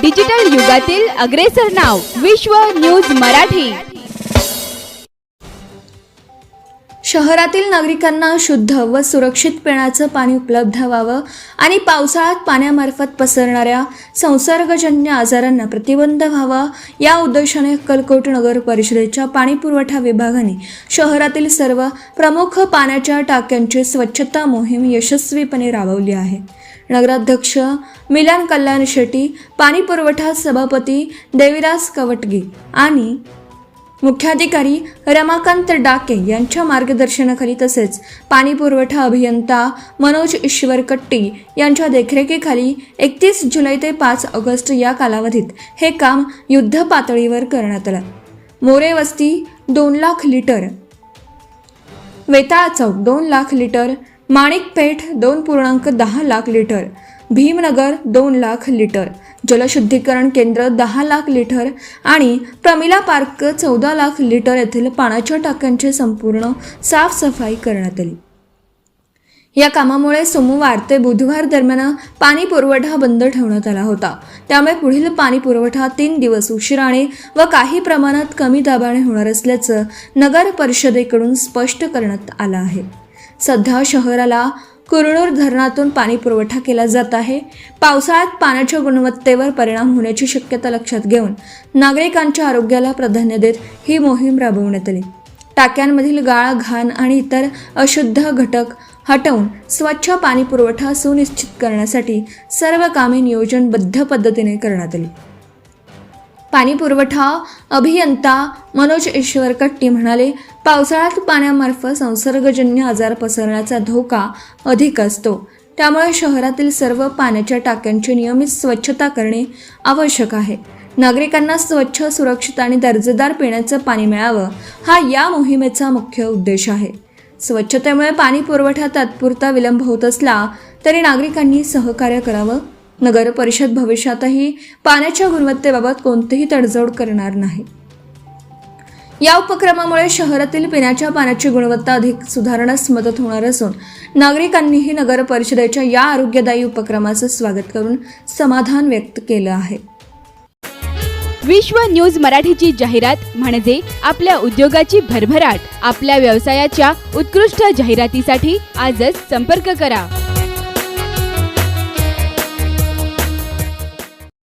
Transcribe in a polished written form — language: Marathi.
डिजिटल युगातील अग्रेसर नाव विश्व न्यूज मराठी। शहरातील नागरिकांना शुद्ध व सुरक्षित पिण्याचं पाणी उपलब्ध व्हावं आणि पावसाळ्यात पाण्यामार्फत पसरणाऱ्या संसर्गजन्य आजारांना प्रतिबंध व्हावा या उद्देशाने अक्कलकोट नगर परिषदेच्या पाणीपुरवठा विभागाने शहरातील सर्व प्रमुख पाण्याच्या टाक्यांची स्वच्छता मोहीम यशस्वीपणे राबवली आहे। नगराध्यक्ष मिलन कल्याण शेट्टी, पाणीपुरवठा सभापती देविदास कवटगे आणि मुख्याधिकारी रमाकांत डाके यांच्या मार्गदर्शनाखाली तसेच पाणीपुरवठा अभियंता मनोज ईश्वर कट्टी यांच्या देखरेखीखाली 31 जुलै ते 5 ऑगस्ट या कालावधीत हे काम युद्ध पातळीवर करण्यात आलं। More Vasti 2 lakh litre, Vetal Chowk 2 lakh litre, Manikpeth 2.10 lakh litre, Bhimnagar 2 lakh litre, जलशुद्धीकरण केंद्र 10 लाख लिटर आणि प्रमिला पार्क 14 लाख लिटर येथील पाण्याच्या टाक्यांची संपूर्ण साफसफाई करण्यात आली। या कामामुळे सोमवार ते बुधवार दरम्यान पाणी पुरवठा बंद ठेवण्यात आला होता। त्यामुळे पुढील पाणी पुरवठा 3 दिवस उशिराने व काही प्रमाणात कमी दाबाने होणार असल्याचं नगर परिषदेकडून स्पष्ट करण्यात आलं आहे। सध्या शहराला कुरनूर धरणातून पाणी पुरवठा केला जात आहे। पावसाळ्यात पाण्याच्या गुणवत्तेवर परिणाम होण्याची शक्यता लक्षात घेऊन नागरिकांच्या आरोग्याला प्राधान्य देत ही मोहीम राबवण्यात आली। टाक्यांमधील गाळ, घाण आणि इतर अशुद्ध घटक हटवून स्वच्छ पाणी पुरवठा सुनिश्चित करण्यासाठी सर्व कामे नियोजनबद्ध पद्धतीने करण्यात आली। पाणी पुरवठा अभियंता मनोज ईश्वर कट्टी म्हणाले, पावसाळ्यात पाण्यामार्फत संसर्गजन्य आजार पसरण्याचा धोका अधिक असतो। त्यामुळे शहरातील सर्व पाण्याच्या टाक्यांची नियमित स्वच्छता करणे आवश्यक आहे। नागरिकांना स्वच्छ, सुरक्षित आणि दर्जेदार पिण्याचं पाणी मिळावं हा या मोहिमेचा मुख्य उद्देश आहे। स्वच्छतेमुळे पाणी पुरवठ्यात तात्पुरता विलंब होत असला तरी नागरिकांनी सहकार्य करावं। नगर परिषद भविष्यातही पाण्याच्या गुणवत्तेबाबत कोणतीही तडजोड करणार नाही। या उपक्रमामुळे शहरातील पिण्याच्या पाण्याची गुणवत्ता अधिक सुधारण्यास मदत होणार असून नागरिकांनीही नगर परिषदेच्या या आरोग्यदायी उपक्रमाचं स्वागत करून समाधान व्यक्त केलं आहे। विश्व न्यूज मराठीची जाहिरात म्हणजे आपल्या उद्योगाची भरभराट। आपल्या व्यवसायाच्या उत्कृष्ट जाहिरातीसाठी आजच संपर्क करा।